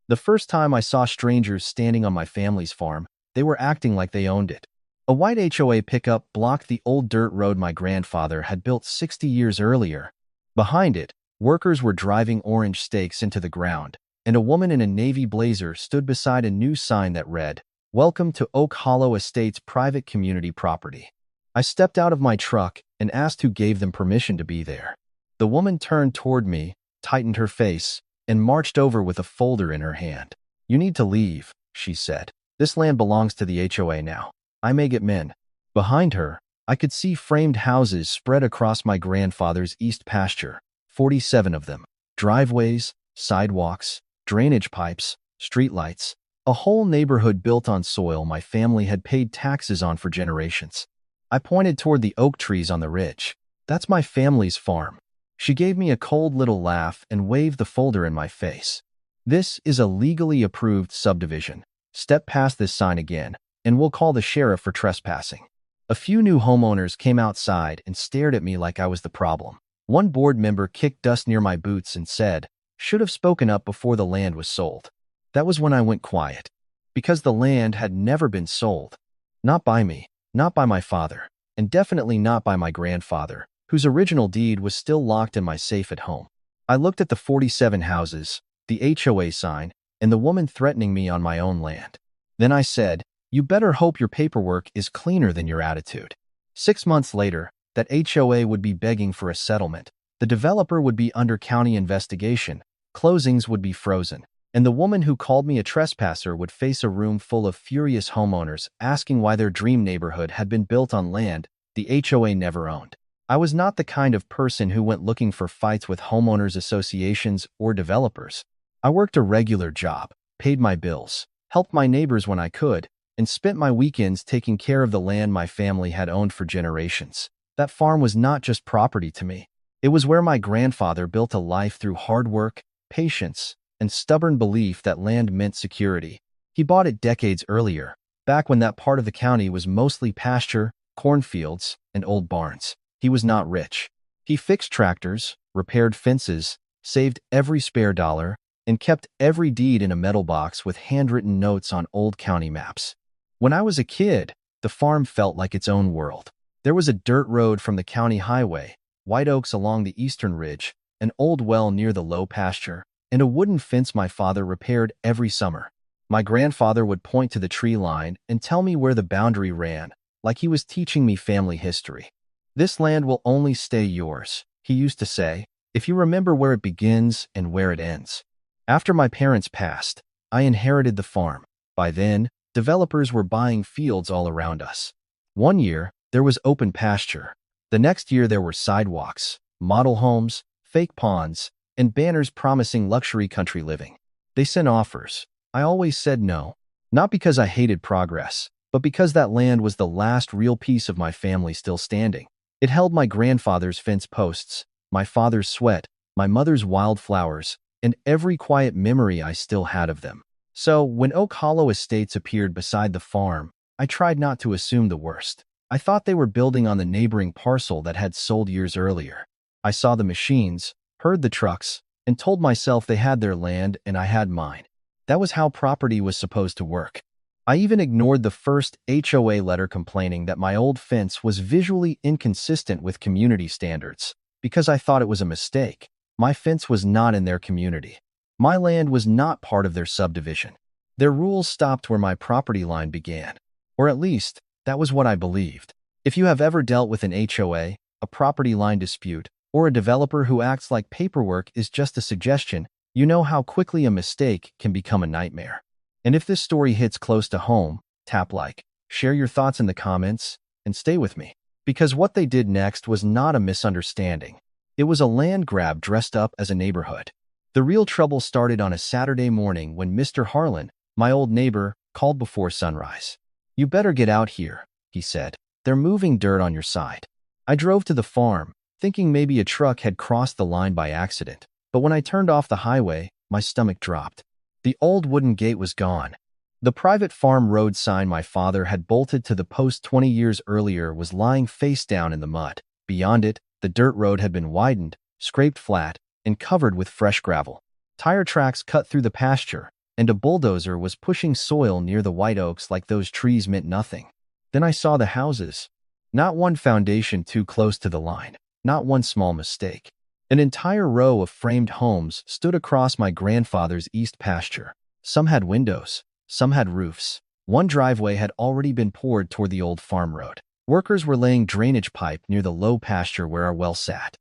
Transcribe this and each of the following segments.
The first time I saw strangers standing on my family's farm, they were acting like they owned it. A white HOA pickup blocked the old dirt road my grandfather had built 60 years earlier. Behind it, workers were driving orange stakes into the ground, and a woman in a navy blazer stood beside a new sign that read, "Welcome to Oak Hollow Estates Private Community Property." I stepped out of my truck and asked who gave them permission to be there. The woman turned toward me, tightened her face, and marched over with a folder in her hand. "You need to leave," she said. "This land belongs to the HOA now. I may get men." Behind her, I could see framed houses spread across my grandfather's east pasture, 47 of them. Driveways, sidewalks, drainage pipes, streetlights. A whole neighborhood built on soil my family had paid taxes on for generations. I pointed toward the oak trees on the ridge. "That's my family's farm." She gave me a cold little laugh and waved the folder in my face. "This is a legally approved subdivision. Step past this sign again, and we'll call the sheriff for trespassing." A few new homeowners came outside and stared at me like I was the problem. One board member kicked dust near my boots and said, "Should have spoken up before the land was sold." That was when I went quiet. Because the land had never been sold. Not by me, not by my father, and definitely not by my grandfather, whose original deed was still locked in my safe at home. I looked at the 47 houses, the HOA sign, and the woman threatening me on my own land. Then I said, "You better hope your paperwork is cleaner than your attitude." 6 months later, that HOA would be begging for a settlement. The developer would be under county investigation, closings would be frozen, and the woman who called me a trespasser would face a room full of furious homeowners asking why their dream neighborhood had been built on land the HOA never owned. I was not the kind of person who went looking for fights with homeowners associations or developers. I worked a regular job, paid my bills, helped my neighbors when I could, and spent my weekends taking care of the land my family had owned for generations. That farm was not just property to me. It was where my grandfather built a life through hard work, patience, and stubborn belief that land meant security. He bought it decades earlier, back when that part of the county was mostly pasture, cornfields, and old barns. He was not rich. He fixed tractors, repaired fences, saved every spare dollar, and kept every deed in a metal box with handwritten notes on old county maps. When I was a kid, the farm felt like its own world. There was a dirt road from the county highway, white oaks along the eastern ridge, an old well near the low pasture, and a wooden fence my father repaired every summer. My grandfather would point to the tree line and tell me where the boundary ran, like he was teaching me family history. "This land will only stay yours," he used to say, "if you remember where it begins and where it ends." After my parents passed, I inherited the farm. By then, developers were buying fields all around us. One year, there was open pasture. The next year, there were sidewalks, model homes, fake ponds, and banners promising luxury country living. They sent offers. I always said no, not because I hated progress, but because that land was the last real piece of my family still standing. It held my grandfather's fence posts, my father's sweat, my mother's wildflowers, and every quiet memory I still had of them. So, when Oak Hollow Estates appeared beside the farm, I tried not to assume the worst. I thought they were building on the neighboring parcel that had sold years earlier. I saw the machines, heard the trucks, and told myself they had their land and I had mine. That was how property was supposed to work. I even ignored the first HOA letter complaining that my old fence was visually inconsistent with community standards, because I thought it was a mistake. My fence was not in their community. My land was not part of their subdivision. Their rules stopped where my property line began. Or at least, that was what I believed. If you have ever dealt with an HOA, a property line dispute, or a developer who acts like paperwork is just a suggestion, you know how quickly a mistake can become a nightmare. And if this story hits close to home, tap like, share your thoughts in the comments, and stay with me. Because what they did next was not a misunderstanding. It was a land grab dressed up as a neighborhood. The real trouble started on a Saturday morning when Mr. Harlan, my old neighbor, called before sunrise. "You better get out here," he said. "They're moving dirt on your side." I drove to the farm, thinking maybe a truck had crossed the line by accident. But when I turned off the highway, my stomach dropped. The old wooden gate was gone. The private farm road sign my father had bolted to the post 20 years earlier was lying face down in the mud. Beyond it, the dirt road had been widened, scraped flat, and covered with fresh gravel. Tire tracks cut through the pasture, and a bulldozer was pushing soil near the white oaks like those trees meant nothing. Then I saw the houses. Not one foundation too close to the line, not one small mistake. An entire row of framed homes stood across my grandfather's east pasture. Some had windows, some had roofs. One driveway had already been poured toward the old farm road. Workers were laying drainage pipe near the low pasture where our well sat.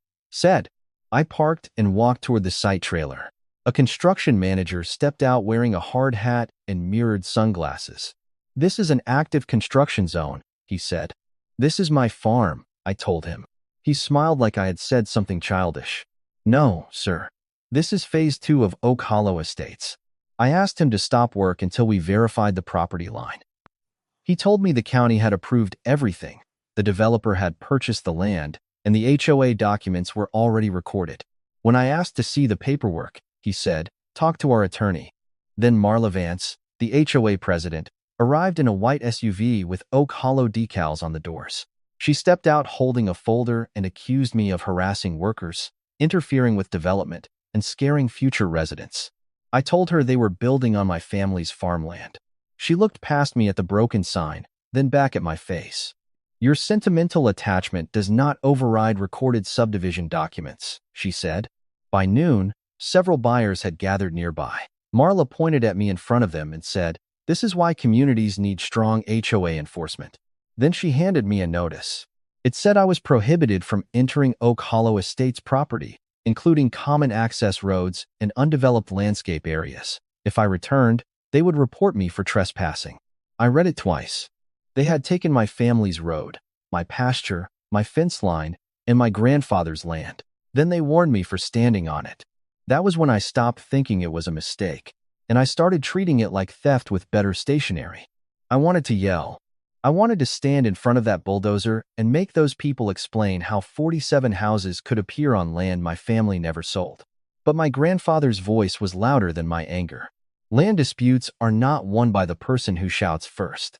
I parked and walked toward the site trailer. A construction manager stepped out wearing a hard hat and mirrored sunglasses. "This is an active construction zone," he said. "This is my farm," I told him. He smiled like I had said something childish. "No, sir. This is phase 2 of Oak Hollow Estates." I asked him to stop work until we verified the property line. He told me the county had approved everything. The developer had purchased the land, and the HOA documents were already recorded. When I asked to see the paperwork, he said, "Talk to our attorney." Then Marla Vance, the HOA president, arrived in a white SUV with Oak Hollow decals on the doors. She stepped out holding a folder and accused me of harassing workers, interfering with development, and scaring future residents. I told her they were building on my family's farmland. She looked past me at the broken sign, then back at my face. "Your sentimental attachment does not override recorded subdivision documents," she said. By noon, several buyers had gathered nearby. Marla pointed at me in front of them and said, "This is why communities need strong HOA enforcement." Then she handed me a notice. It said I was prohibited from entering Oak Hollow Estates property, including common access roads and undeveloped landscape areas. If I returned, they would report me for trespassing. I read it twice. They had taken my family's road, my pasture, my fence line, and my grandfather's land. Then they warned me for standing on it. That was when I stopped thinking it was a mistake, and I started treating it like theft with better stationery. I wanted to yell. I wanted to stand in front of that bulldozer and make those people explain how 47 houses could appear on land my family never sold. But my grandfather's voice was louder than my anger. Land disputes are not won by the person who shouts first.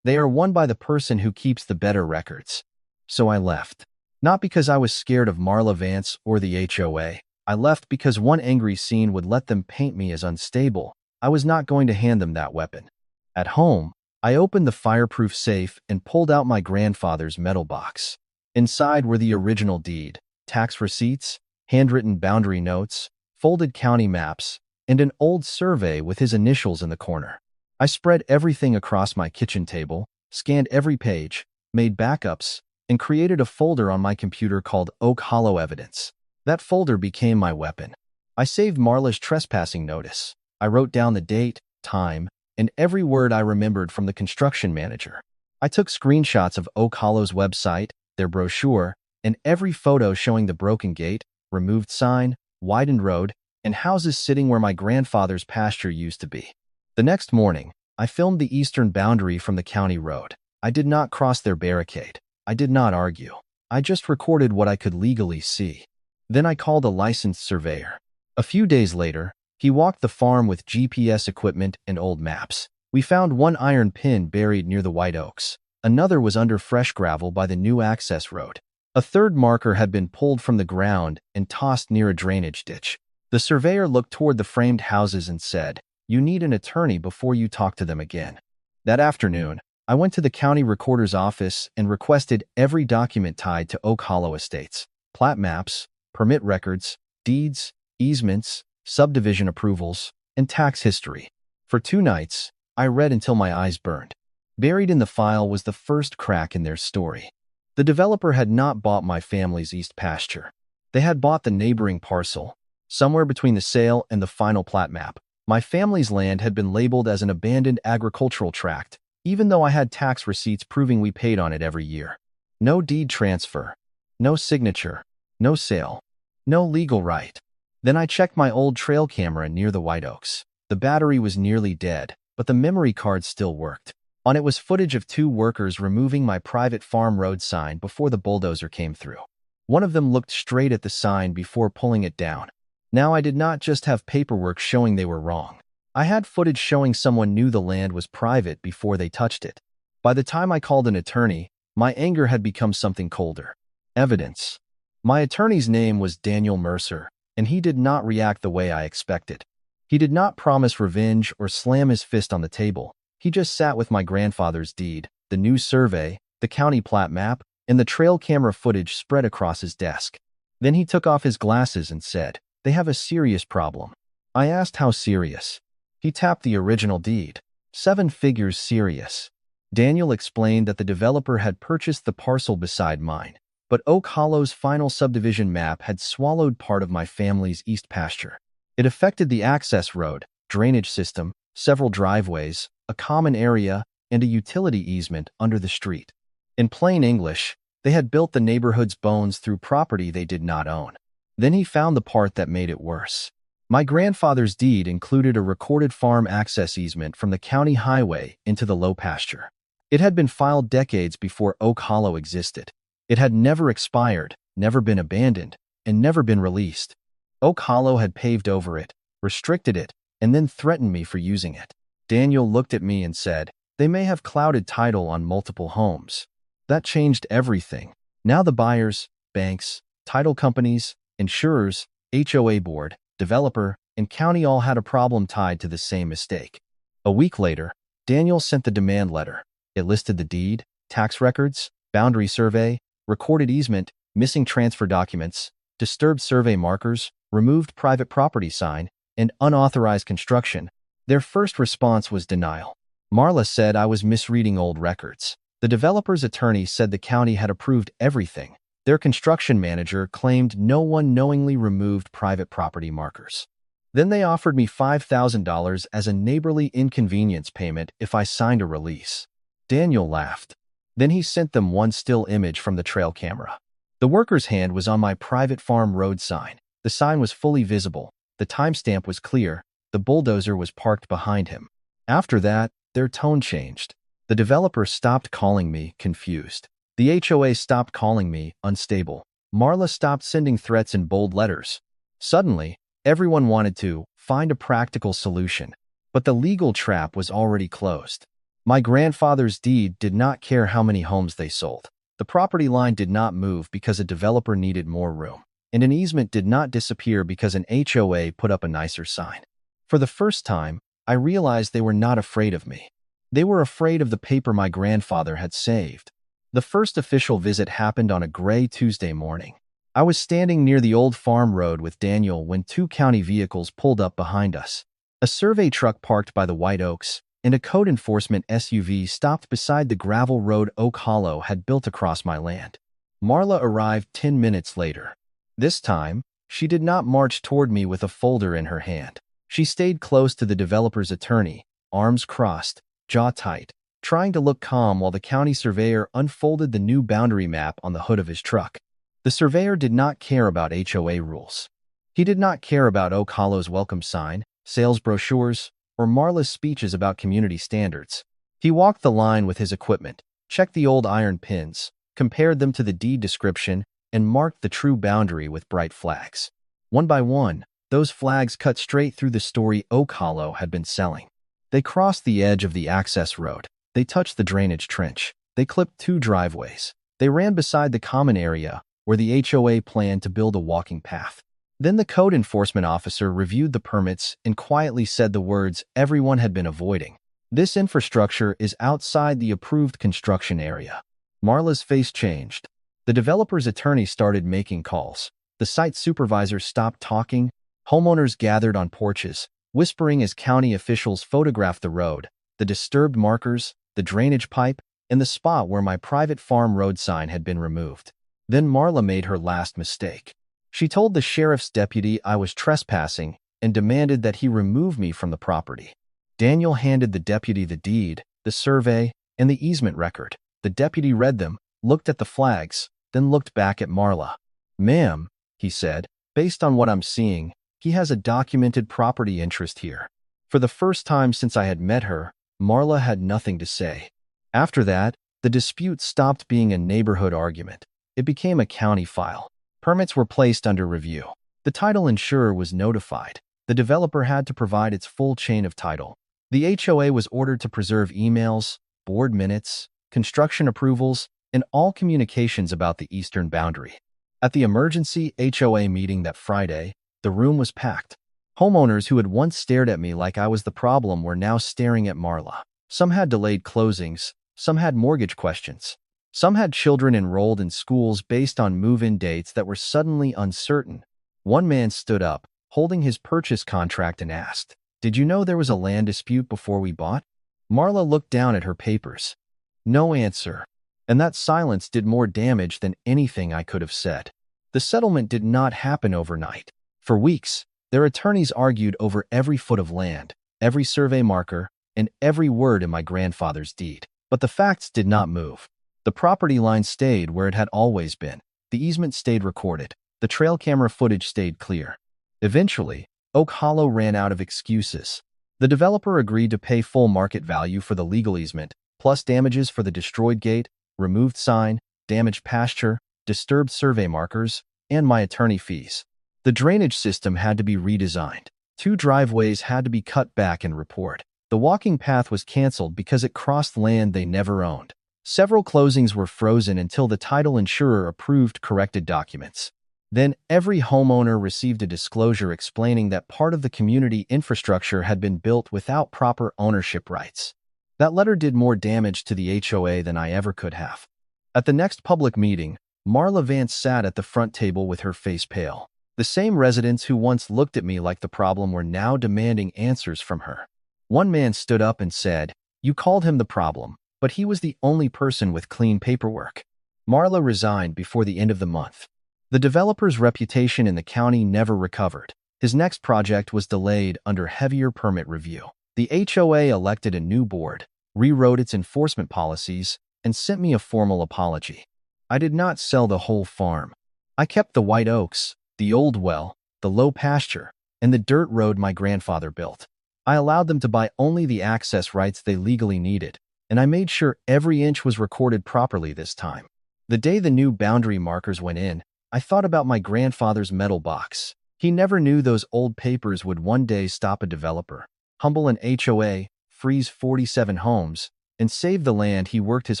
They are won by the person who keeps the better records. So I left. Not because I was scared of Marla Vance or the HOA. I left because one angry scene would let them paint me as unstable. I was not going to hand them that weapon. At home, I opened the fireproof safe and pulled out my grandfather's metal box. Inside were the original deed, tax receipts, handwritten boundary notes, folded county maps, and an old survey with his initials in the corner. I spread everything across my kitchen table, scanned every page, made backups, and created a folder on my computer called Oak Hollow Evidence. That folder became my weapon. I saved Marla's trespassing notice. I wrote down the date, time, and every word I remembered from the construction manager. I took screenshots of Oak Hollow's website, their brochure, and every photo showing the broken gate, removed sign, widened road, and houses sitting where my grandfather's pasture used to be. The next morning, I filmed the eastern boundary from the county road. I did not cross their barricade. I did not argue. I just recorded what I could legally see. Then I called a licensed surveyor. A few days later, he walked the farm with GPS equipment and old maps. We found one iron pin buried near the white oaks. Another was under fresh gravel by the new access road. A third marker had been pulled from the ground and tossed near a drainage ditch. The surveyor looked toward the framed houses and said, "You need an attorney before you talk to them again." That afternoon, I went to the county recorder's office and requested every document tied to Oak Hollow Estates: plat maps, permit records, deeds, easements, subdivision approvals, and tax history. For 2 nights, I read until my eyes burned. Buried in the file was the first crack in their story. The developer had not bought my family's east pasture. They had bought the neighboring parcel. Somewhere between the sale and the final plat map, my family's land had been labeled as an abandoned agricultural tract, even though I had tax receipts proving we paid on it every year. No deed transfer, no signature, no sale, no legal right. Then I checked my old trail camera near the white oaks. The battery was nearly dead, but the memory card still worked. On it was footage of 2 workers removing my private farm road sign before the bulldozer came through. One of them looked straight at the sign before pulling it down. Now I did not just have paperwork showing they were wrong. I had footage showing someone knew the land was private before they touched it. By the time I called an attorney, my anger had become something colder. Evidence. My attorney's name was Daniel Mercer, and he did not react the way I expected. He did not promise revenge or slam his fist on the table. He just sat with my grandfather's deed, the new survey, the county plat map, and the trail camera footage spread across his desk. Then he took off his glasses and said, "They have a serious problem." I asked how serious. He tapped the original deed. 7 figures serious. Daniel explained that the developer had purchased the parcel beside mine, but Oak Hollow's final subdivision map had swallowed part of my family's east pasture. It affected the access road, drainage system, several driveways, a common area, and a utility easement under the street. In plain English, they had built the neighborhood's bones through property they did not own. Then he found the part that made it worse. My grandfather's deed included a recorded farm access easement from the county highway into the low pasture. It had been filed decades before Oak Hollow existed. It had never expired, never been abandoned, and never been released. Oak Hollow had paved over it, restricted it, and then threatened me for using it. Daniel looked at me and said, "They may have clouded title on multiple homes." That changed everything. Now the buyers, banks, title companies, insurers, HOA board, developer, and county all had a problem tied to the same mistake. A week later, Daniel sent the demand letter. It listed the deed, tax records, boundary survey, recorded easement, missing transfer documents, disturbed survey markers, removed private property sign, and unauthorized construction. Their first response was denial. Marla said I was misreading old records. The developer's attorney said the county had approved everything. Their construction manager claimed no one knowingly removed private property markers. Then they offered me $5,000 as a neighborly inconvenience payment if I signed a release. Daniel laughed. Then he sent them one still image from the trail camera. The worker's hand was on my private farm road sign. The sign was fully visible. The timestamp was clear. The bulldozer was parked behind him. After that, their tone changed. The developer stopped calling me, confused. The HOA stopped calling me, unstable. Marla stopped sending threats in bold letters. Suddenly, everyone wanted to find a practical solution, but the legal trap was already closed. My grandfather's deed did not care how many homes they sold. The property line did not move because a developer needed more room, and an easement did not disappear because an HOA put up a nicer sign. For the first time, I realized they were not afraid of me. They were afraid of the paper my grandfather had saved. The first official visit happened on a gray Tuesday morning. I was standing near the old farm road with Daniel when 2 county vehicles pulled up behind us. A survey truck parked by the white oaks, and a code enforcement SUV stopped beside the gravel road Oak Hollow had built across my land. Marla arrived 10 minutes later. This time, she did not march toward me with a folder in her hand. She stayed close to the developer's attorney, arms crossed, jaw tight, trying to look calm while the county surveyor unfolded the new boundary map on the hood of his truck. The surveyor did not care about HOA rules. He did not care about Oak Hollow's welcome sign, sales brochures, or Marla's speeches about community standards. He walked the line with his equipment, checked the old iron pins, compared them to the deed description, and marked the true boundary with bright flags. One by one, those flags cut straight through the story Oak Hollow had been selling. They crossed the edge of the access road. They touched the drainage trench. They clipped 2 driveways. They ran beside the common area, where the HOA planned to build a walking path. Then the code enforcement officer reviewed the permits and quietly said the words everyone had been avoiding. "This infrastructure is outside the approved construction area." Marla's face changed. The developer's attorney started making calls. The site supervisor stopped talking. Homeowners gathered on porches, whispering as county officials photographed the road, the disturbed markers, the drainage pipe, and the spot where my private farm road sign had been removed. Then Marla made her last mistake. She told the sheriff's deputy I was trespassing and demanded that he remove me from the property. Daniel handed the deputy the deed, the survey, and the easement record. The deputy read them, looked at the flags, then looked back at Marla. "Ma'am," he said, "based on what I'm seeing, he has a documented property interest here." For the first time since I had met her, Marla had nothing to say. After that, the dispute stopped being a neighborhood argument. It became a county file. Permits were placed under review. The title insurer was notified. The developer had to provide its full chain of title. The HOA was ordered to preserve emails, board minutes, construction approvals, and all communications about the eastern boundary. At the emergency HOA meeting that Friday, the room was packed. Homeowners who had once stared at me like I was the problem were now staring at Marla. Some had delayed closings, some had mortgage questions. Some had children enrolled in schools based on move-in dates that were suddenly uncertain. One man stood up, holding his purchase contract, and asked, "Did you know there was a land dispute before we bought?" Marla looked down at her papers. No answer. And that silence did more damage than anything I could have said. The settlement did not happen overnight. For weeks, their attorneys argued over every foot of land, every survey marker, and every word in my grandfather's deed. But the facts did not move. The property line stayed where it had always been. The easement stayed recorded. The trail camera footage stayed clear. Eventually, Oak Hollow ran out of excuses. The developer agreed to pay full market value for the legal easement, plus damages for the destroyed gate, removed sign, damaged pasture, disturbed survey markers, and my attorney fees. The drainage system had to be redesigned. 2 driveways had to be cut back and repaired. The walking path was canceled because it crossed land they never owned. Several closings were frozen until the title insurer approved corrected documents. Then every homeowner received a disclosure explaining that part of the community infrastructure had been built without proper ownership rights. That letter did more damage to the HOA than I ever could have. At the next public meeting, Marla Vance sat at the front table with her face pale. The same residents who once looked at me like the problem were now demanding answers from her. One man stood up and said, "You called him the problem, but he was the only person with clean paperwork." Marla resigned before the end of the month. The developer's reputation in the county never recovered. His next project was delayed under heavier permit review. The HOA elected a new board, rewrote its enforcement policies, and sent me a formal apology. I did not sell the whole farm. I kept the white oaks, the old well, the low pasture, and the dirt road my grandfather built. I allowed them to buy only the access rights they legally needed, and I made sure every inch was recorded properly this time. The day the new boundary markers went in, I thought about my grandfather's metal box. He never knew those old papers would one day stop a developer, humble an HOA, freeze 47 homes, and save the land he worked his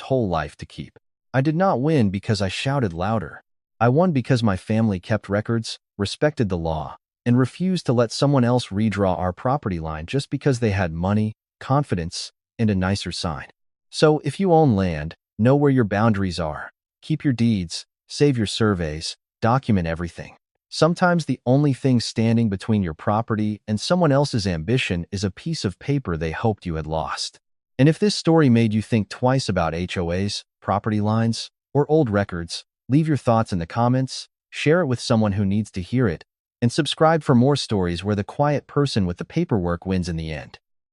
whole life to keep. I did not win because I shouted louder. I won because my family kept records, respected the law, and refused to let someone else redraw our property line just because they had money, confidence, and a nicer sign. So if you own land, know where your boundaries are. Keep your deeds, save your surveys, document everything. Sometimes the only thing standing between your property and someone else's ambition is a piece of paper they hoped you had lost. And if this story made you think twice about HOAs, property lines, or old records, leave your thoughts in the comments, share it with someone who needs to hear it, and subscribe for more stories where the quiet person with the paperwork wins in the end.